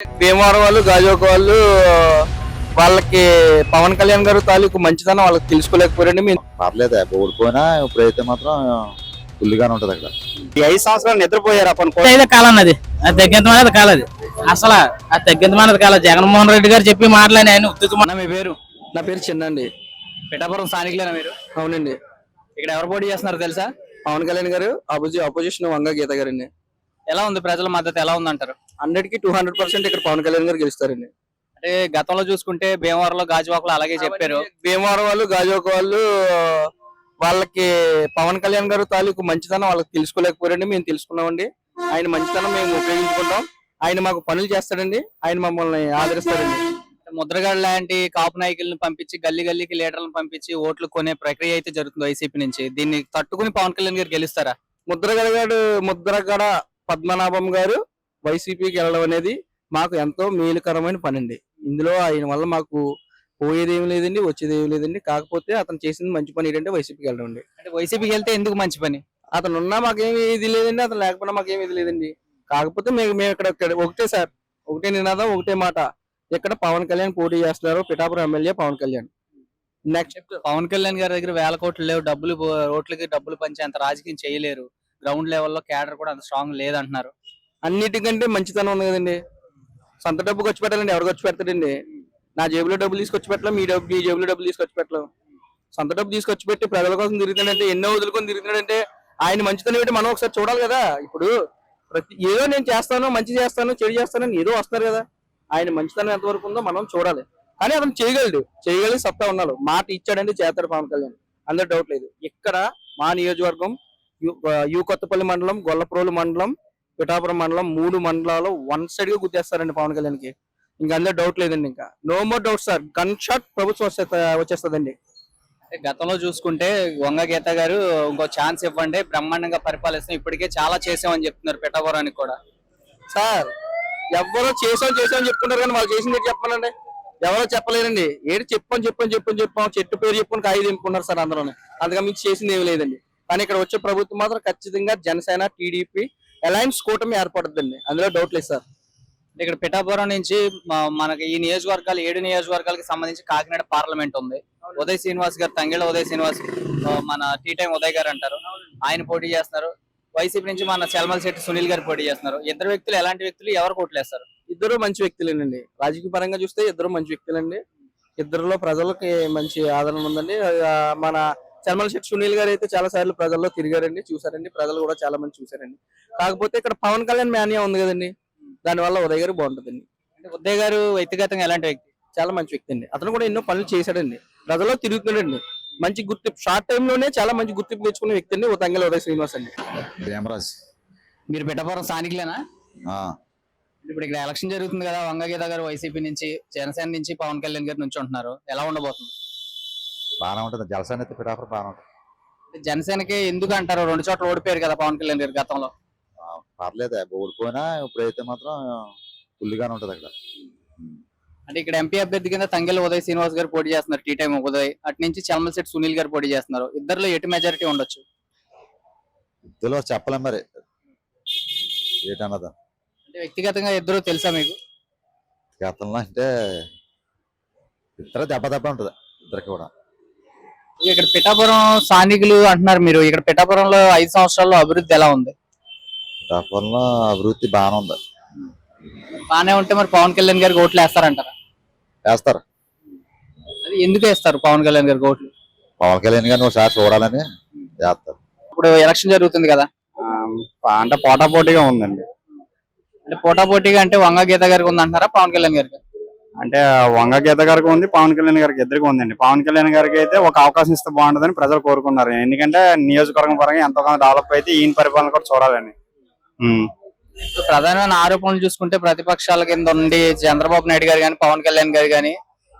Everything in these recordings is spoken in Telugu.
భీమవరం వాళ్ళు గాజువాక వాళ్ళు వాళ్ళకి పవన్ కళ్యాణ్ గారు తాలూకు మంచిదనం వాళ్ళకి తెలుసుకోలేకపోయారండి. మీరు పర్లేదు ఓడిపోయినా ఇప్పుడైతే మాత్రం ఫుల్గానే ఉంటది అక్కడ. ఈ 5 సంవత్సరాలు నిద్రపోయారు కాలన్నది అది తగ్గించమనేది కాలది. అసలు అది తగ్గించమనేది కాలేదు. జగన్మోహన్ రెడ్డి గారు చెప్పి మాట్లాడి ఆయన ఉత్తుమన్న. మీ పేరు? నా పేరు చిన్నండి. పిఠాపురం స్థానికులేనా మీరు? అవునండి. ఇక్కడ ఎవరు పోటీ చేస్తున్నారు తెలుసా? పవన్ కళ్యాణ్ గారు, అపోజిషన్ వంగ గీత గారండి. ఎలా ఉంది ప్రజల మద్దతు ఎలా ఉంది అంటారు? 100కి 200% ఇక్కడ పవన్ కళ్యాణ్ గారు గెలుస్తారండి. అంటే గతంలో చూసుకుంటే భీమవరంలో గాజువాకలో అలాగే చెప్పారు. భీమవరం వాళ్ళు గాజువాక వాళ్ళు వాళ్ళకి పవన్ కళ్యాణ్ గారు తాలూకు మంచిదనం వాళ్ళకి తెలుసుకోలేకపోయారండి. మేము తెలుసుకున్నామండి. ఆయన మంచితనం మేము ఉపయోగించుకుంటాం. ఆయన మాకు పనులు చేస్తాడండి. ఆయన మమ్మల్ని ఆదరిస్తాడండి. ముద్రగడ లాంటి కాపు నాయకులను పంపించి గల్లీ గల్లీకి లీడర్లను పంపించి ఓట్లు కొనే ప్రక్రియ అయితే జరుగుతుంది వైసీపీ నుంచి. దీన్ని తట్టుకుని పవన్ కళ్యాణ్ గారు గెలుస్తారా? ముద్రగడ పద్మనాభం గారు వైసీపీకి వెళ్ళడం అనేది మాకు ఎంతో మేలుకరమైన పని అండి. ఇందులో ఆయన వల్ల మాకు పోయేది ఏమి లేదండి, వచ్చేది ఏమి లేదండి. కాకపోతే అతను చేసింది మంచి పని ఏంటంటే వైసీపీకి వెళ్ళడం అండి. అంటే వైసీపీకి వెళ్తే ఎందుకు మంచి పని? అతను ఉన్నా మాకేమి ఇది లేదండి, అతను లేకపోయినా మాకేమి ఇది లేదండి. కాకపోతే మేము ఇక్కడ ఒకటే సార్, ఒకటే నినాదం, ఒకటే మాట. ఇక్కడ పవన్ కళ్యాణ్ పోటీ చేస్తున్నారు. పిఠాపురం ఎమ్మెల్యే పవన్ కళ్యాణ్. నెక్స్ట్ పవన్ కళ్యాణ్ గారి దగ్గర వేల కోట్లు లేవు, ఓట్లకి డబ్బులు పంచేంత రాజకీయం చేయలేరు. గ్రౌండ్ లెవెల్లో క్యాడర్ కూడా అంత స్ట్రాంగ్ లేదంటున్నారు. అన్నిటికంటే మంచితనం ఉంది కదండి. సొంత డబ్బు ఖర్చు పెట్టాలండి, ఎవరు ఖర్చు పెడతాడండి? నా జేబులో డబ్బులు తీసుకొచ్చి పెట్టలేం, మీ జేబులో డబ్బులు తీసుకొచ్చి పెట్టలేం. సొంత డబ్బు తీసుకొచ్చి పెట్టి ప్రజల కోసం తిరుగుతాడంటే, ఎన్నో వదులుకొని తిరుగుతాడంటే ఆయన మంచితనం ఏంటి మనం ఒకసారి చూడాలి కదా. ఇప్పుడు ఏదో నేను చేస్తాను, మంచి చేస్తాను, చెడు చేస్తానని ఏదో వస్తారు కదా. ఆయన మంచితనం ఎంతవరకు ఉందో మనం చూడాలి. కానీ అతను చేయగలిగి సత్తా ఉన్నాడు. మాట ఇచ్చాడంటే చేస్తాడు పవన్ కళ్యాణ్, అందరూ డౌట్ లేదు. ఇక్కడ మా నియోజకవర్గం యూ కొత్తపల్లి మండలం, గొల్లప్రోలు మండలం, పిఠాపురం మండలం, 3 మండలాలు 1 సైడ్ గా గుర్తేస్తారండి పవన్ కళ్యాణ్ కి. ఇంకా అందరూ డౌట్ లేదండి. ఇంకా no more doubt sir. Gun shot ప్రభుత్వం వచ్చేస్తుందండి. గతంలో చూసుకుంటే వంగ గీత గారు ఇంకో ఛాన్స్ ఇవ్వండి, బ్రహ్మాండంగా పరిపాలిస్తాం, ఇప్పటికే చాలా చేసామని చెప్తున్నారు పిఠాపురానికి కూడా. సార్ ఎవరో చేసామని చెప్పుకుంటారు కానీ వాళ్ళు చేసింది చెప్పాలండి. ఎవరో చెప్పలేరండి. ఏడు చెప్పాం చెట్టు పేరు చెప్పుకొని కాయ దింపుకున్నారు సార్ అందరూ. అందుకని మీకు చేసింది ఏమి లేదండి. కానీ ఇక్కడ వచ్చే ప్రభుత్వం మాత్రం ఖచ్చితంగా జనసేన, టీడీపీ అలయన్స్ కూటమి ఏర్పడుతుందండి, అందులో డౌట్ లేదు సార్. ఇక్కడ పిఠాపురం నుంచి మనకి ఈ నియోజకవర్గాలు 7 నియోజకవర్గాలకు సంబంధించి కాకినాడ పార్లమెంట్ ఉంది. ఉదయ్ శ్రీనివాస్ గారు, తంగెళ్ళ ఉదయ్ శ్రీనివాస్, మన టీ టైం ఉదయ్ గారు అంటారు, ఆయన పోటీ చేస్తున్నారు. వైసీపీ నుంచి మన చల్మల్ శెట్టి సునీల్ గారు పోటీ చేస్తున్నారు. ఇద్దరు వ్యక్తులు ఎలాంటి వ్యక్తులు, ఎవరు కోట్లేస్తారు? ఇద్దరు మంచి వ్యక్తులేనండి. రాజకీయ పరంగా చూస్తే ఇద్దరు మంచి వ్యక్తులండి. ఇద్దరులో ప్రజలకి మంచి ఆదరణ ఉందండి. మన చల్మల్ శెట్టి సునీల్ గారు అయితే చాలా సార్లు ప్రజల్లో తిరిగారండి, చూసారండి. ప్రజలు కూడా చాలా మంది చూసారండి. కాకపోతే ఇక్కడ పవన్ కళ్యాణ్ మేనియా ఉంది కదండి, దానివల్ల ఉదయ్ గారు బాగుంటుందండి. అంటే ఉదయ్ గారు వ్యక్తిగతంగా ఎలాంటి వ్యక్తి? చాలా మంచి వ్యక్తి అండి. అతను కూడా ఎన్నో పనులు చేశాడండి, ప్రజల్లో తిరుగుతున్నాడండి. మంచి గుర్తింపు, షార్ట్ టైమ్ లోనే చాలా మంచి గుర్తింపు తెచ్చుకున్న వ్యక్తి అండి తంగెళ్ళ ఉదయ్ శ్రీనివాస్ అండి. మీరు పిఠాపురం స్థానికులేనా? ఇప్పుడు ఇక్కడ ఎలక్షన్ జరుగుతుంది కదా, వంగ గీత గారు వైసీపీ నుంచి, జనసేన నుంచి పవన్ కళ్యాణ్ గారు నుంచి ఉంటున్నారు. ఎలా ఉండబోతుంది? బాగానే ఉంటుంది. జలసేన అయితే పిఠాపురం బాగానే ఉంటుంది. జనసేనకి ఎందుకు అంటారు? 2 చోట్ల ఓడిపోయారు కదా పవన్ కళ్యాణ్ గారు గతంలో. పర్లేదు ఓడిపోయినా ఇప్పుడైతే మాత్రం ఫుల్గానే ఉంటది అక్కడ. అంటే ఇక్కడ ఎంపీ అభ్యర్థి కింద తంగెళ్ళ ఉదయ్ శ్రీనివాస్ గారు పోటీ చేస్తున్నారు, టీ టైం ఉదయ్. అటు నుంచి చల్మల్ శెట్టి సునీల్ గారు పోటీ చేస్తున్నారు. ఇద్దరులో ఎటు మెజారిటీ ఉండొచ్చు? ఇద్దరు చెప్పలేం మరి ఏటన్నదా. అంటే వ్యక్తిగతంగా ఇద్దరు తెలుసా మీకు? గతంలో అంటే ఇద్దరు దెబ్బ ఉంటది ఇద్దరికి కూడా. ఇక్కడ పిఠాపురం స్థానికులు అంటున్నారు మీరు, ఇక్కడ పిఠాపురంలో 5 సంవత్సరాల్లో అభివృద్ధి ఎలా ఉంది? పిఠాపురంలో అభివృద్ధి బాగానే ఉంది. బాగానే ఉంటే మరి పవన్ కళ్యాణ్ గారికి ఓట్లు వేస్తారంటారా? వేస్తారు. అది ఎందుకు వేస్తారు పవన్ కళ్యాణ్ గారికి ఓట్లు? పవన్ కళ్యాణ్ గారిని ఒకసారి చూడాలని వేస్తారు. ఇప్పుడు ఎలక్షన్ జరుగుతుంది కదా, అంటే పోటాపోటీగా ఉందండి. అంటే పోటాపోటీగా అంటే వంగ గీత గారికి ఉంది అంటారా, పవన్ కళ్యాణ్ గారికి? అంటే వంగ గీత గారికి ఉంది, పవన్ కళ్యాణ్ గారికి ఇద్దరికి ఉందండి. పవన్ కళ్యాణ్ గారికి అయితే ఒక అవకాశం ఇస్తే బాగుంటుందని ప్రజలు కోరుకున్నారు. ఎందుకంటే నియోజకవర్గం పరంగా ఎంతోగానో డెవలప్ అయితే ఈయన పరిపాలన కూడా చూడాలని. ప్రధానమైన ఆరోపణలు చూసుకుంటే ప్రతిపక్షాల కింద ఉండి చంద్రబాబు నాయుడు గారు కానీ, పవన్ కళ్యాణ్ గారు కానీ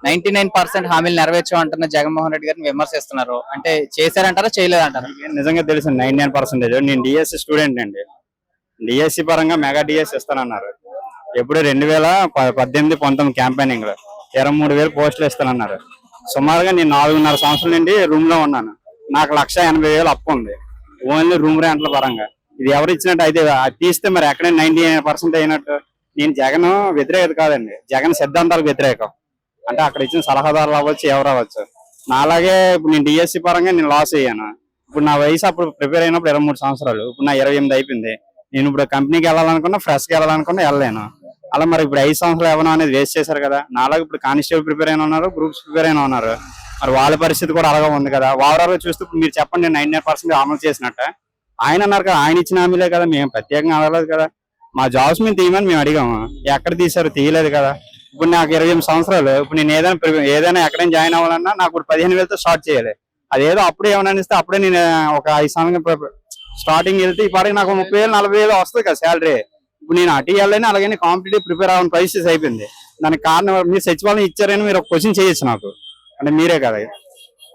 99% హామీలు నెరవేర్చామంటున్న జగన్మోహన్ రెడ్డి గారిని విమర్శిస్తున్నారు. అంటే చేశారంటారా, చేయలేదంటారా? నిజంగా తెలుసు 99%. నేను డిఎస్సి స్టూడెంట్ అండి. డిఎస్సి పరంగా మెగా డిఎస్సి ఇస్తానన్నారు. ఎప్పుడు 2018-19 క్యాంపెయినింగ్ లో 23,000 పోస్టులు ఇస్తానన్నారు. సుమారుగా నేను 4.5 సంవత్సరాల నుండి రూమ్ లో ఉన్నాను. నాకు 1,80,000 అప్పు ఉంది, ఓన్లీ రూమ్ రెంట్ల పరంగా. ఇది ఎవరు ఇచ్చినట్టు అయితే తీస్తే మరి ఎక్కడే 99% అయినట్టు. నేను జగన్ వ్యతిరేకత కాదండి, జగన్ సిద్ధాంతాలకు వ్యతిరేకం. అంటే అక్కడ ఇచ్చిన సలహాదారులు అవ్వచ్చు, ఎవరు అవ్వచ్చు. నాలాగే ఇప్పుడు నేను డిఎస్సి పరంగా నేను లాస్ అయ్యాను. ఇప్పుడు నా వయసు అప్పుడు ప్రిపేర్ అయినప్పుడు 23 సంవత్సరాలు, ఇప్పుడు నా 28 అయిపోయింది. నేను ఇప్పుడు కంపెనీకి వెళ్ళాలనుకున్నా, ఫ్రెష్కి వెళ్ళాలనుకున్నా వెళ్ళలేను. అలా మరి ఇప్పుడు 5 సంవత్సరాలు ఏమన్నా అనేది వేస్ట్ చేశారు కదా. నాలాగా ఇప్పుడు కానిస్టేబుల్ ప్రిపేర్ అయిన ఉన్నారు, గ్రూప్స్ ప్రిపేర్ అయిన ఉన్నారు. మరి వాళ్ళ పరిస్థితి కూడా అలాగే ఉంది కదా. ఓవరాల్ గా చూస్తూ మీరు చెప్పండి 99% అమలు చేసినట్ట. ఆయన అన్నారు కదా, ఆయన ఇచ్చిన హామీలే కదా, మేము ప్రత్యేకంగా అడగలేదు కదా. మా జాబ్స్ మేము తీయమని మేము అడిగాము, ఎక్కడ తీశారు, తీయలేదు కదా. ఇప్పుడు నాకు 28 సంవత్సరాలు, ఇప్పుడు నేను ఏదైనా ఎక్కడైనా జాయిన్ అవ్వాలన్నా నాకు ఇప్పుడు 15,000తో స్టార్ట్ చేయాలి. అదేదో అప్పుడే ఏమైనా ఇస్తే అప్పుడే నేను ఒక 5 సంవత్సరం స్టార్టింగ్ వెళ్తే ఈ పాటికి నాకు 30,000 40,000 వస్తుంది కదా శాలరీ. ఇప్పుడు నేను అటు వెళ్ళని అలాగే కాంపిటేటివ్ ప్రిపేర్ అవ్వని పరిస్థితి అయిపోయింది. దానికి కారణం మీరు సచివాలయం ఇచ్చారని మీరు ఒక క్వశ్చన్ చేయొచ్చు నాకు, అంటే మీరే కదా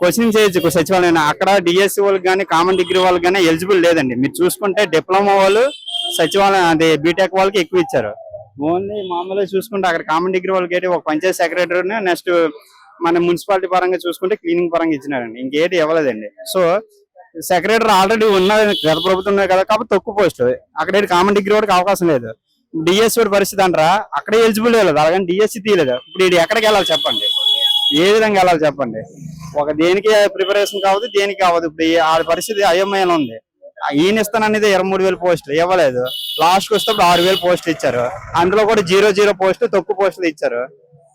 క్వశ్చన్ చేయొచ్చు. సచివాలయం అక్కడ డిఎస్సి వాళ్ళకి కానీ కామన్ డిగ్రీ వాళ్ళకి కానీ ఎలిజిబుల్ లేదండి. మీరు చూసుకుంటే డిప్లొమా వాళ్ళు సచివాలయం అదే బీటెక్ వాళ్ళకి ఎక్కువ ఇచ్చారు. ఓన్లీ మామూలుగా చూసుకుంటే అక్కడ కామన్ డిగ్రీ వాళ్ళకి ఏంటి ఒక పంచాయత్ సెక్రటరీని, నెక్స్ట్ మన మున్సిపాలిటీ పరంగా చూసుకుంటే క్లీనింగ్ పరంగా ఇచ్చినారండి, ఇంకేటి ఇవ్వలేదండి. సో సెక్రటరీ ఆల్రెడీ ఉన్నది గత ప్రభుత్వం ఉన్నది కదా, కాబట్టి తక్కువ పోస్ట్. అక్కడ కామన్ డిగ్రీ వాడికి అవకాశం లేదు. డిఎస్సి వాడి పరిస్థితి అంటారా, అక్కడే ఎలిజిబుల్ లేదు, అలాగని డిఎస్సి తీయలేదు. ఇప్పుడు ఇది ఎక్కడికి వెళ్ళాలి చెప్పండి, ఏ విధంగా వెళ్ళాలి చెప్పండి. ఒక దేనికి ప్రిపరేషన్ కావద్దు, దేనికి కావద్దు. ఇప్పుడు ఆ పరిస్థితి అయోమయంలో ఉంది. ఈయన ఇస్తాననేది 23,000 పోస్టులు ఇవ్వలేదు. లాస్ట్ కి వస్తే 6,000 పోస్టులు ఇచ్చారు, అందులో కూడా 0 పోస్టులు తక్కువ పోస్టులు ఇచ్చారు.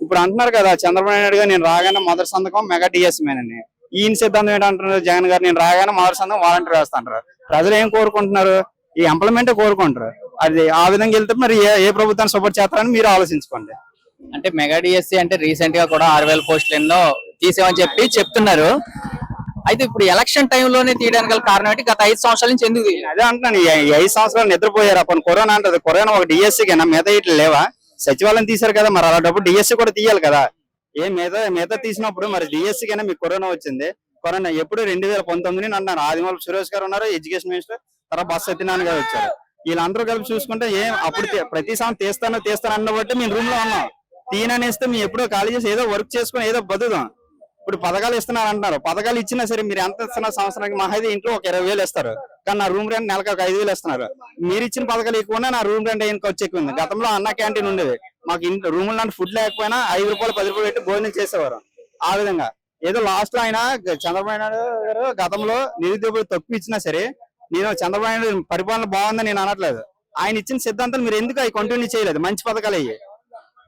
ఇప్పుడు అంటున్నారు కదా చంద్రబాబు నాయుడు గారు, నేను రాగానే మొదటి సంతకం మెగా డిఎస్సి మేనని. ఈయన సిద్ధాంతం ఏంటంటున్నారు జగన్ గారు, నేను రాగానే మొదటి సంతకం వాలంటీర్ వేస్తాంటారు. ప్రజలు ఏం కోరుకుంటున్నారు, ఈ ఎంప్లాయ్మెంట్ కోరుకుంటారు. అది ఆ విధంగా వెళ్తే మరి ఏ ప్రభుత్వాన్ని సపోర్ట్ చేస్తారని మీరు ఆలోచించుకోండి. అంటే మెగా డిఎస్సి అంటే రీసెంట్ గా కూడా 6,000 పోస్టులు ఎన్నో తీసామని చెప్తున్నారు. అయితే ఇప్పుడు ఎలక్షన్ టైంలోనే తీయడానికి గల కారణం ఏంటి? గత 5 సంవత్సరాల నుంచి ఎందుకు తీయలేదు? అదే అంటున్నాను, ఈ 5 సంవత్సరాలు నిద్రపోయారు. అప్పుడు కరోనా అంటది, కరోనా ఒక డిఎస్సి కన్నా మిగతా ఇట్లా లేవా? సచివాలయం తీశారు కదా, మరి అలాంటప్పుడు డిఎస్సి కూడా తీయాలి కదా. మిగతా తీసినప్పుడు మరి డిఎస్సి కన్నా మీకు కరోనా వచ్చింది. కరోనా ఎప్పుడు 2019 అన్నారు. ఆదిమూలపు సురేష్ గారు ఉన్నారు ఎడ్యుకేషన్ మినిస్టర్, తర్వాత బస్ సత్యనారాయణ గారు వచ్చారు. వీళ్ళందరూ కలిపి చూసుకుంటే అప్పుడు ప్రతి సంవత్సరం తీస్తాను అన్న బట్టి మేము రూమ్ లో ఉన్నాం. తీయననేస్తే మేము ఎప్పుడో ఖాళీ చేసి ఏదో వర్క్ చేసుకుని ఏదో బతుకుదాం. ఇప్పుడు పథకాలు ఇస్తున్నారు అంటున్నారు, పథకాలు ఇచ్చినా సరే మీరు ఎంత ఇస్తున్నారు, సంవత్సరానికి మహా అయితే ఇంట్లో ఒక 20,000 ఇస్తారు, కానీ నా రూమ్ రెంట్ నెలకు ఒక 5,000 ఇస్తున్నారు. మీరు ఇచ్చిన పథకాలు ఎక్కువ, నా రూమ్ రెంట్ అయిన ఖర్చు ఎక్కువ ఉంది. గతంలో అన్న క్యాంటీన్ ఉండేది, మాకు ఇంట్లో రూమ్ లాంటి ఫుడ్ లేకపోయినా 5 రూపాయలు 10 రూపాయలు పెట్టి భోజనం చేసేవారు. ఆ విధంగా ఏదో లాస్ట్ లో ఆయన చంద్రబాబు నాయుడు గారు గతంలో నిరుద్యోగులు తక్కువ ఇచ్చినా సరే, నేను చంద్రబాబు నాయుడు పరిపాలన బాగుందని నేను అనట్లేదు. ఆయన ఇచ్చిన సిద్ధాంతాలు మీరు ఎందుకు అవి కంటిన్యూ చేయలేదు? మంచి పథకాలు అయ్యి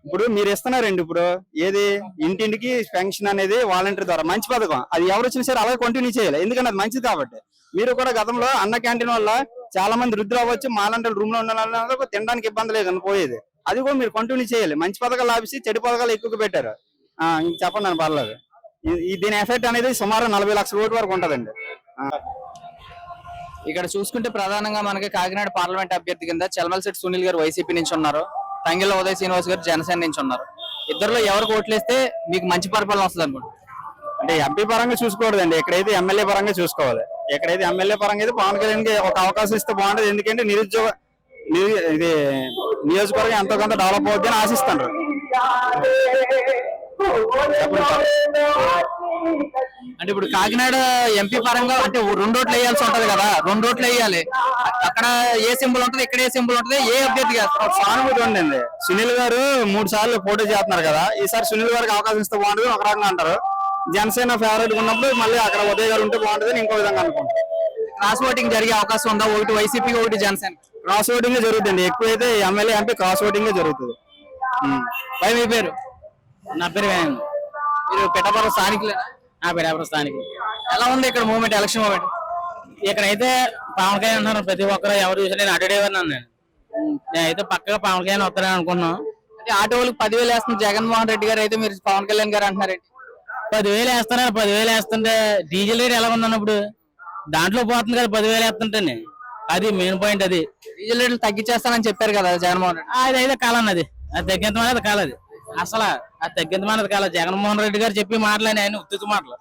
ఇప్పుడు మీరు ఇస్తున్నారండి. ఇప్పుడు ఏది ఇంటింటికి పెన్షన్ అనేది వాలంటీర్ ద్వారా మంచి పథకం, అది ఎవరు వచ్చినా సరే అలాగే కంటిన్యూ చేయాలి, ఎందుకంటే అది మంచిది కాబట్టి. మీరు కూడా గతంలో అన్న క్యాంటీన్ వల్ల చాలా మంది వృద్ధులు అవ్వచ్చు, మాలాంటి రూమ్ లో ఉన్న తినడానికి ఇబ్బంది లేదని పోయేది. అది కూడా మీరు కంటిన్యూ చేయాలి. మంచి పథకాలు ఆపిసి చెడు పథకాలు ఎక్కువగా పెట్టారు. ఇంక చెప్పండి అని పర్లేదు. దీని ఎఫెక్ట్ అనేది సుమారు 40 లక్షల ఓటు వరకు ఉంటదండి. ఇక్కడ చూసుకుంటే ప్రధానంగా మనకి కాకినాడ పార్లమెంట్ అభ్యర్థి కింద చల్మలశెట్టి సునీల్ గారు వైసీపీ నుంచి ఉన్నారు, తంగెళ్ళ ఉదయ్ శ్రీనివాస్ గారు జనసేన నుంచి ఉన్నారు. ఇద్దరులో ఎవరికి ఓట్లేస్తే మీకు మంచి పరిపాలన వస్తుంది అనుకుంటున్నారు? అంటే ఎంపీ పరంగా చూసుకోవద్దండి, ఎక్కడైతే ఎమ్మెల్యే పరంగా చూసుకోవాలి. ఎక్కడైతే ఎమ్మెల్యే పరంగా అయితే పవన్ కళ్యాణ్ కి ఒక అవకాశం ఇస్తే బాగుంటది. ఎందుకంటే ఇది నియోజకవర్గం ఎంతో కొంత డెవలప్ అవుద్ది అని ఆశిస్తాను. అంటే ఇప్పుడు కాకినాడ ఎంపీ పరంగా అంటే 2 ఓట్లు వేయాల్సి ఉంటది కదా, 2 ఓట్లు వేయాలి. అక్కడ ఏ సింబల్ ఉంటది, ఇక్కడ ఏ సింబల్ ఉంటది, ఏ అభ్యర్థి సానుభూతి ఉండండి. సునీల్ గారు 3 సార్లు పోటీ చేస్తున్నారు కదా, ఈసారి సునీల్ గారికి అవకాశం ఇస్తే బాగుంటుంది ఒక రకంగా అంటారు. జనసేన ఫేవరెట్ ఉన్నప్పుడు మళ్ళీ అక్కడ ఉదయ్ గారు ఉంటే బాగుంటుంది ఇంకో విధంగా అనుకుంటారు. క్రాస్ ఓటింగ్ జరిగే అవకాశం ఉందా? ఒకటి వైసీపీ ఒకటి జనసేన క్రాస్ ఓటింగ్ జరుగుతుంది. ఎక్కువైతే ఎమ్మెల్యే ఎంపీ క్రాస్ ఓటింగ్ జరుగుతుంది. మీ పేరు? నా పేరు వేణు. మీరు పిఠాపురం స్థానికులే? పిఠాపురం స్థానికులు. ఎలా ఉంది ఇక్కడ మూమెంట్, ఎలక్షన్ మూమెంట్? ఇక్కడైతే పవన్ కళ్యాణ్ అంటున్నారు, ప్రతి ఒక్కరు ఎవరు చూసినా నేను అడ్డేవారు. నేనైతే పక్కగా పవన్ కళ్యాణ్ వస్తారని అనుకున్నాను. అంటే ఆటో వాళ్ళకి 10,000 వేస్తుంది జగన్మోహన్ రెడ్డి గారు, అయితే మీరు పవన్ కళ్యాణ్ గారు అంటున్నారండి 10,000 వేస్తున్నారు. 10,000 వేస్తుంటే డీజిల్ రేట్ ఎలా ఉందన్న ఇప్పుడు దాంట్లో పోతుంది కదా 10,000 వేస్తుంటే. అది మెయిన్ పాయింట్. అది డీజిల్ రేట్లు తగ్గించేస్తానని చెప్పారు కదా జగన్మోహన్ రెడ్డి. అది అయితే కాలన్నది, అది తగ్గించమనేది కాలది. అసలు అది తగ్గించమనేది కాల. జగన్మోహన్ రెడ్డి గారు చెప్పి మాటలని ఆయన ఉత్తుతు మాటలు,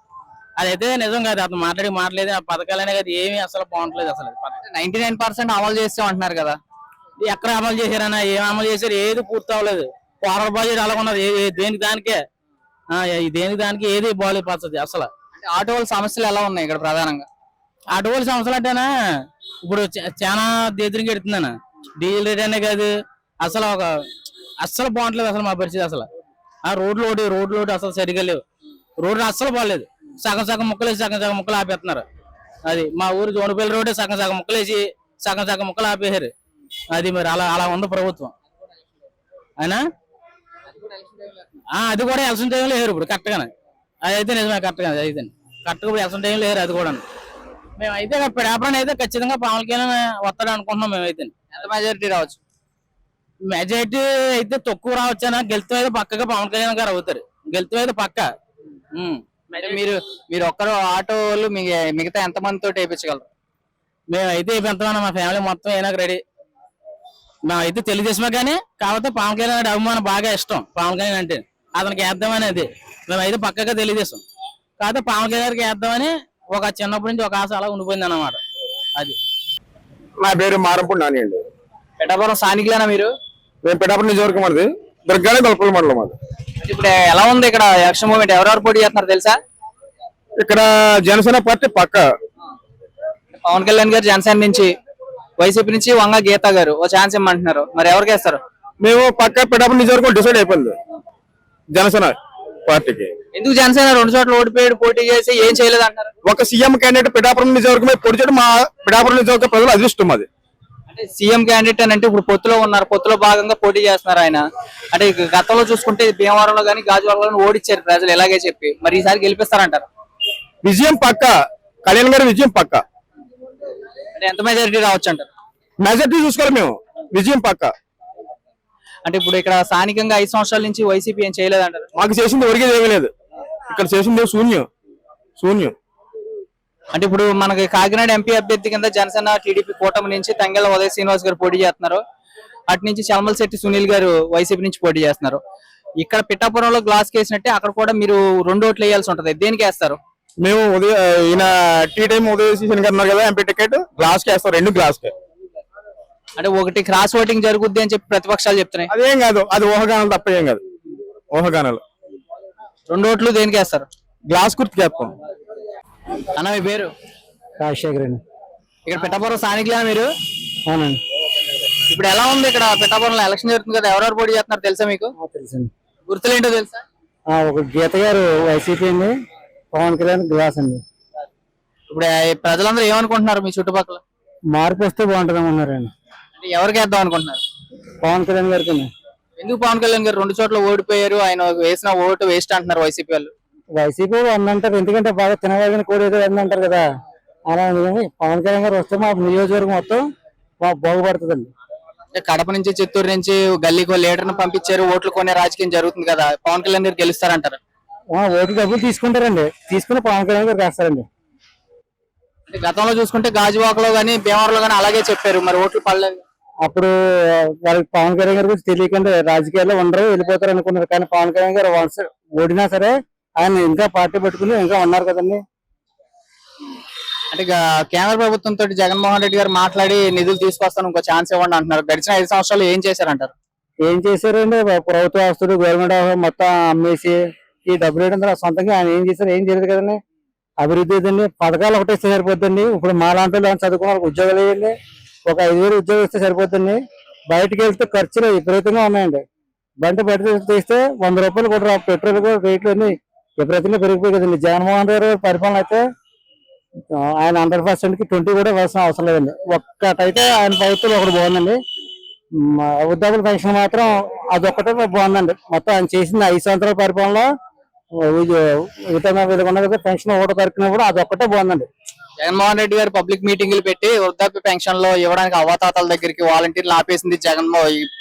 అదైతే నిజం కాదు. అతను మాట్లాడలేదు. ఆ పథకాలనే కదా ఏమి అసలు బాగుంటలేదు. అసలు 99% అమలు చేస్తాం అంటున్నారు కదా, ఎక్కడ అమలు చేశారన్నా, ఏం అమలు చేశారు? ఏది పూర్తి అవ్వలేదు. కోరల బడ్జెట్ అలా ఉన్నది, దేనికి దానికి ఏది బాగాలేదు పరిస్థితి అసలు. అంటే ఆటో వాళ్ళ సమస్యలు ఎలా ఉన్నాయి ఇక్కడ ప్రధానంగా? ఆటో వాళ్ళ సమస్యలు అంటేనా ఇప్పుడు చాలా ఎదురుగా ఎడుతుందన్న. డీజిల్ రేట్ అనే కాదు, అసలు ఒక అస్సలు బాగుంటలేదు అసలు మా పరిస్థితి అసలు. ఆ రోడ్లు ఒకటి అసలు సరిగా లేవు. రోడ్లు అస్సలు బాగాలేదు. సగం సగం ముక్కలు వేసి సగం సగం ముక్కలు ఆపేస్తున్నారు. అది మా ఊరు జోనపల్లి రోడ్డు సగం సగం ముక్కలు వేసి సగం సగం ముక్కలు ఆపేశారు. అది మరి అలా అలా ఉంది ప్రభుత్వం. అయినా అది కూడా ఎలక్షన్ టైంలో లేరు ఇప్పుడు కరెక్ట్గానే. అదైతే నిజమే కరెక్ట్గా. అయితే కరెక్ట్గా ఇప్పుడు ఎలక్షన్ టైంలో లేరు. అది కూడా మేమైతే పేపర్ అయితే ఖచ్చితంగా పవన్ కళ్యాణ్ వస్తాడు అనుకుంటున్నాం. మేమైతే ఎంత మెజారిటీ రావచ్చు? మెజారిటీ అయితే తక్కువ రావచ్చా, గెలుతూ అయితే పక్కగా పవన్ కళ్యాణ్ గారు అవుతారు. గెలుతూ అయితే పక్క. మీరు ఒక్కరు ఆటో వాళ్ళు మిగతా ఎంత మందితో వేయించగలరు? మేమైతే ఎంతమన్నా మా ఫ్యామిలీ మొత్తం అయినా రెడీ. మేమైతే తెలుగుదేశమే కానీ కాకపోతే పవన్ కళ్యాణ్ గారి అభిమానం బాగా ఇష్టం. పవన్ కళ్యాణ్ అంటే అతనికి వేద్దామనేది. మేమైతే పక్కగా తెలుగుదేశం కాకపోతే పవన్ కళ్యాణ్ గారికి వేద్దామని ఒక చిన్నప్పటి నుంచి ఒక ఆశ అలా ఉండిపోయింది అన్నమాట. అది నా పేరు మారంపూడి నాని అండి. పిఠాపురం స్థానికులేనా మీరు? మేము పిఠాపురం నియోజకవర్గం మాది, దుర్గానే గొల్లపల్లి మండలం మాది. ఇప్పుడు ఎలా ఉంది ఇక్కడ ఎలక్షన్ మూమెంట్? ఎవరెవరు పోటీ చేస్తున్నారు తెలుసా? ఇక్కడ జనసేన పార్టీ పక్క. పవన్ కళ్యాణ్ గారు జనసేన నుంచి, వైసీపీ నుంచి వంగ గీత గారు ఓ ఛాన్స్ ఇమ్మంటున్నారు. మరి ఎవరికి వేస్తారు? మేము పక్క పిఠాపురం నియోజకవర్గం డిసైడ్ అయిపోయింది జనసేన పార్టీకి. ఎందుకు జనసేన 2 చోట్ల ఓడిపోయి పోటీ చేసి ఏం చేయలేదు అంటారు? ఒక సీఎం క్యాండిడేట్ పిఠాపురం నియోజకవర్గమే పోటీ చేయడం మా పిఠాపురం నియోజకవర్గ ప్రజలు అదృష్టం అది. అంటే సీఎం క్యాండిడేట్ అని అంటే ఇప్పుడు పొత్తులో ఉన్నారు, పొత్తులో భాగంగా పోటీ చేస్తున్నారు ఆయన. అంటే గతంలో చూసుకుంటే భీమవరంలో కానీ గాజువాకలో ఓడిచ్చారు ప్రజలు ఇలాగే చెప్పి. మరి ఈసారి గెలిపిస్తారంటారు? విజయం పక్క, కళ్యాణ్ గారి విజయం పక్క. అంటే ఎంత మెజారిటీ రావచ్చు అంటారు? మెజార్టీ చూసుకోవాలి మేము, విజయం పక్క. అంటే ఇప్పుడు ఇక్కడ స్థానికంగా 5 సంవత్సరాల నుంచి వైసీపీ ఏం చేయలేదంటారు? మాకు చేసింది ఒరిగేది ఏమీ లేదు. ఇక్కడ చేసింది శూన్యం. అంటే ఇప్పుడు మనకి కాకినాడ ఎంపీ అభ్యర్థి కింద జనసేన టీడీపీ కూటమి నుంచి తంగెళ్ళ ఉదయ్ శ్రీనివాస్ గారు పోటీ చేస్తున్నారు. అటు నుంచి చల్మలశెట్టి సునీల్ గారు వైసీపీ నుంచి పోటీ చేస్తున్నారు. ఇక్కడ పిఠాపురంలో గ్లాస్ కేసినట్టే అక్కడ కూడా మీరు 2 ఓట్లు వేయాల్సి ఉంటది. దేనికి వేస్తారు? మేము ఈయన టీ టైం ఉదయం సీజన్ అన్నారు కదా, ఎంపీ టికెట్ గ్లాస్ కి వేస్తారు, 2 గ్లాస్ కి. అంటే ఒకటి క్రాస్ ఓటింగ్ జరుగుద్ది అని చెప్పి ప్రతిపక్షాలు చెప్తున్నాయి. అదేం కాదు, అది ఊహగానాలు తప్ప ఏం కాదు. ఊహగానాలు. 2 ఓట్లు దేనికి వేస్తారు? గ్లాస్ గుర్తుకి వేస్తాం. అన్న మీ పేరు? రాజశేఖర్ అండి. ఇక్కడ పిఠాపురం స్థానికులేనా మీరు? అవునండి. ఇప్పుడు ఎలా ఉంది ఇక్కడ పిఠాపురంలో ఎలక్షన్ జరుగుతుంది కదా, ఎవరెవరు పోటీ చేస్తున్నారు తెలుసా మీకు? తెలుసండి. గుర్తులేంటో తెలుసా? ఒక గీత గారు వైసీపీ అండి, పవన్ కళ్యాణ్ గ్లాస్ అండి. ఇప్పుడు ప్రజలందరూ ఏమనుకుంటున్నారు మీ చుట్టుపక్కల? మార్పు వస్తే బాగుంటుంది అన్నారండి. అంటే ఎవరికి వేద్దాం అనుకుంటున్నారు? పవన్ కళ్యాణ్ గారికి. ఎందుకు పవన్ కళ్యాణ్ గారు 2 చోట్ల ఓడిపోయారు, ఆయన వేసిన ఓటు వేస్ట్ అంటున్నారు వైసీపీ వాళ్ళు? వైసీపీ అంటారు ఎందుకంటే బాగా తినగలిగిన కూడా ఏదో అంటారు కదా, అలా పవన్ కళ్యాణ్ గారు వస్తే మా నియోజకవర్గం మొత్తం బాగుపడుతుందండి. అంటే కడప నుంచి చిత్తూరు నుంచి గల్లీకి లీడర్ ను పంపించారు, ఓట్లు కొనే రాజకీయం జరుగుతుంది కదా, పవన్ కళ్యాణ్ గారు గెలుస్తారంటారు? ఓట్లు డబ్బులు తీసుకుంటారండి, తీసుకుని పవన్ కళ్యాణ్ గారు వేస్తారండి. అంటే గతంలో చూసుకుంటే గాజువాకలో గానీ భీమవరంలో గానీ అలాగే చెప్పారు, మరి ఓట్లు పడలేదు. అప్పుడు వాళ్ళకి పవన్ కళ్యాణ్ గారి గురించి తెలియకుండా రాజకీయాల్లో ఉండరు, వెళ్ళిపోతారు అనుకున్నారు. కానీ పవన్ కళ్యాణ్ గారు ఓడినా సరే ఆయన ఇంకా పార్టీ పెట్టుకుని ఇంకా ఉన్నారు కదండి. అంటే కేంద్ర ప్రభుత్వంతో జగన్మోహన్ రెడ్డి గారు మాట్లాడి నిధులు తీసుకొస్తాను, ఇంకో ఛాన్స్ ఇవ్వండి అంటున్నారు. గడిచిన 5 సంవత్సరాలు ఏం చేశారంటారు? ఏం చేశారండి? ప్రభుత్వ ఆస్తులు గవర్నమెంట్ మొత్తం అమ్మేసి ఈ డబ్బులు వేయడం సొంతంగా ఆయన ఏం చేశారు? ఏం చేయలేదు కదండి. అభివృద్ధి ఏదండి, పథకాలు ఒకటే సరిపోద్దండి. ఇప్పుడు మా లాంటి చదువుకున్న వాళ్ళకి ఉద్యోగాలు వేయండి, ఒక 5,000 ఉద్యోగం ఇస్తే సరిపోతుంది. బయటకు వెళ్తే ఖర్చులు విపరీతంగా ఉన్నాయండి. బండి బయట తీస్తే 100 రూపాయలు కూడా పెట్రోల్ కూడా రేట్లు అన్ని విపరీతంగా పెరిగిపోయి కదండి. జగన్మోహన్ రెడ్డి పరిపాలన అయితే ఆయన 100% కి 20 కూడా వేసిన అవసరం లేదండి. ఒక్కటైతే ఆయన ప్రభుత్వం ఒకటి బాగుందండి, వృద్ధాప్యుల పెన్షన్ మాత్రం అదొక్కటే బాగుందండి. మొత్తం ఆయన చేసిన 5 సంవత్సరాల పరిపాలనలో పెన్షన్ ఒకటో తారీఖున కూడా అదొక్కటే బాగుందండి. జగన్మోహన్ రెడ్డి గారు పబ్లిక్ మీటింగ్లు పెట్టి వృద్ధాప్య పెన్షన్ లో ఇవ్వడానికి అవతాతల దగ్గరికి వాలంటీర్లు ఆపేసింది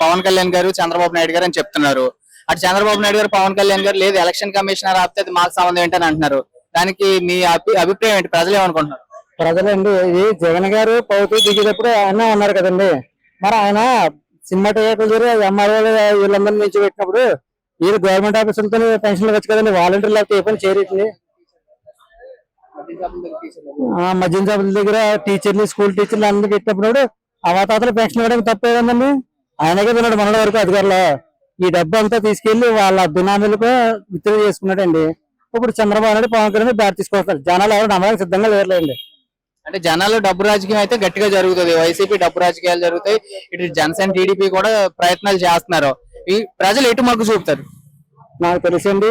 పవన్ కళ్యాణ్ గారు, చంద్రబాబు నాయుడు గారు అని చెప్తున్నారు. అటు చంద్రబాబు నాయుడు గారు, పవన్ కళ్యాణ్ గారు లేదు ఎలక్షన్ కమిషనర్ ఆపితే అది మాకు సంబంధం ఏంటని అంటున్నారు. దానికి మీ అభిప్రాయం ఏంటి? ప్రజలు ఏమనుకుంటున్నారు? ప్రజలండి ఇది జగన్ గారు ప్రభుత్వం దిగేటప్పుడు ఆయన ఉన్నారు కదండి, మరి ఆయన సినిమా థియేటర్లు ఎంఆర్ఓ వీళ్ళందరినీ నుంచి పెట్టినప్పుడు వీళ్ళు గవర్నమెంట్ ఆఫీసులతో పెన్షన్లు వచ్చు కదండి. వాలంటీర్లు లేకపోతే ఏ పని చేయలేదు. మధ్య షాపుల దగ్గర టీచర్లు, స్కూల్ టీచర్లు అందరూ పెట్టినప్పుడు అవతాతలు పెన్షన్ ఇవ్వడానికి తప్పేదండి. ఆయనకే తిన్నాడు మన వరకు అధికారులు. ఈ డబ్బు అంతా తీసుకెళ్లి వాళ్ళ బినామీలకు విత్డ్రా చేసుకున్నాడండి. ఇప్పుడు చంద్రబాబు నాయుడు, పవన్ కళ్యాణ్ బ్యాట్ తీసుకొస్తారు. జనాలు ఎవరు నమ్మడానికి సిద్ధంగా లేరులేండి. అంటే జనాలు డబ్బు రాజకీయం అయితే గట్టిగా జరుగుతుంది, వైసీపీ డబ్బు రాజకీయాలు జరుగుతాయి. ఇటు జనసేన టీడీపీ కూడా ప్రయత్నాలు చేస్తున్నారు. ఈ ప్రజలు ఎటు మొగ్గు చూపుతారు? నాకు తెలిసండి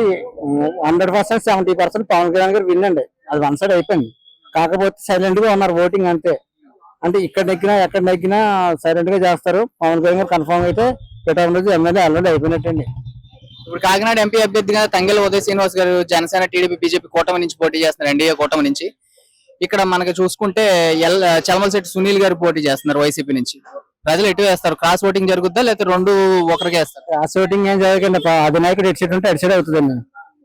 100% 70% పవన్ కళ్యాణ్ గారు విన్ అండి. అది వన్ సైడ్ అయిపోయింది. కాకపోతే సైలెంట్ గా ఉన్నారు ఓటింగ్ అంతే. అంటే ఇక్కడ నెగ్గినా ఎక్కడ నెగ్గినా సైలెంట్ గా చేస్తారు. పవన్ కళ్యాణ్ గారు కన్ఫర్మ్ అయితే పెట్టాలి రోజు ఎమ్మెల్యే ఆల్రెడీ అయిపోయినట్టండి. ఇప్పుడు కాకినాడ ఎంపీ అభ్యర్థిగా తంగెల ఉదయ్ శ్రీనివాస్ గారు జనసేన టీడీపీ బీజేపీ కూటమి నుంచి పోటీ చేస్తున్నారు, ఎన్డీఏ కూటమి నుంచి. ఇక్కడ మనకి చూసుకుంటే చలమలశెట్టి సునీల్ గారు పోటీ చేస్తున్నారు వైసీపీ నుంచి. ప్రజలు ఎటు వేస్తారు? క్రాస్ ఓటింగ్ జరుగుద్దా లేకపోతే రెండు ఒకరికి వేస్తారు? క్రాస్ ఓటింగ్ ఏం జరగకండి. అధినాయకుడు ఎడ్ సైడ్ ఉంటే ఎడ్ సైడ్ అవుతుందండి.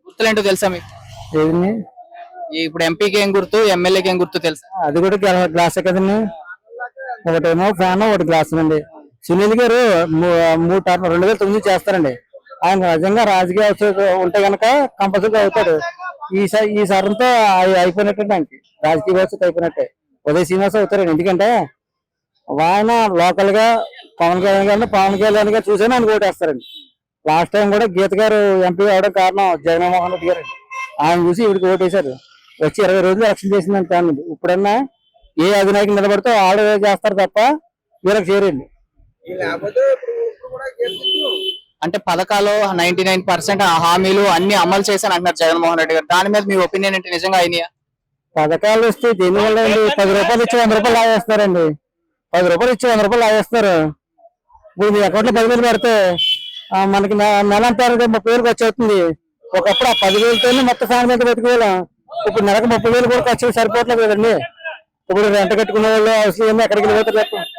గుర్తులేంటో తెలుసా మీకు? ఏదండి ఇప్పుడు ఎంపీకి ఏం గుర్తు, ఎమ్మెల్యేకి ఏం గుర్తు తెలుసా? అది కూడా గ్లాసే కదండి. ఒకటేమో ఫ్యాన్, ఒకటి గ్లాస్ అండి. సునీల్ గారు 2009 చేస్తారండి. ఆయన నిజంగా రాజకీయ ఉంటే గనక కంపల్సరీ అవుతాడు. ఈసారితో అయిపోయినట్టే ఆయనకి రాజకీయ వ్యవస్థ అయిపోయినట్టే. ఉదయ్ శ్రీనివాస్ అవుతారండి. ఎందుకంటే ఆయన లోకల్ గా పవన్ కళ్యాణ్ గారు చూసాను ఆయన ఓటేస్తారండి. లాస్ట్ టైం కూడా గీత గారు ఎంపీ అవడం కారణం జగన్మోహన్ రెడ్డి గారు. ఆయన చూసి ఇవిడికి ఓటేశారు. వచ్చి 20 రోజులు ఎలక్షన్ చేసిందంటే ఇప్పుడన్నా ఏ అధినాయకులు నిలబడితే ఆడ చేస్తారు తప్ప వీళ్ళకి చేరండి. అంటే పథకాలు 99% హామీలు అన్ని అమలు చేశాను అంటున్నారు జగన్మోహన్ రెడ్డి గారు. దాని మీద మీ ఒపీనియన్ ఏంటి? నిజంగా అయినాయా? పథకాలు వస్తే దీనివల్ల అండి 10 రూపాయలు ఇచ్చి 100 రూపాయలు లాగేస్తారండి. 10 రూపాయలు ఇచ్చి 100 రూపాయలు లాగేస్తారు. ఇప్పుడు మీ అకౌంట్ లో 10,000 పెడితే మనకి నెల అంతా 30,000 ఖర్చు అవుతుంది. ఒకప్పుడు ఆ 10,000తోనే మొత్తం ఫ్యామిలీ అంతా బతికేవాళ్ళం. ఇప్పుడు నెలకు 30,000 కూడా ఖర్చు సరిపోవట్లేదు కదండి. ఇప్పుడు రెంట కట్టుకునే వాళ్ళు అవసరం ఎక్కడికి వెళ్ళిపోతారు చెప్పండి.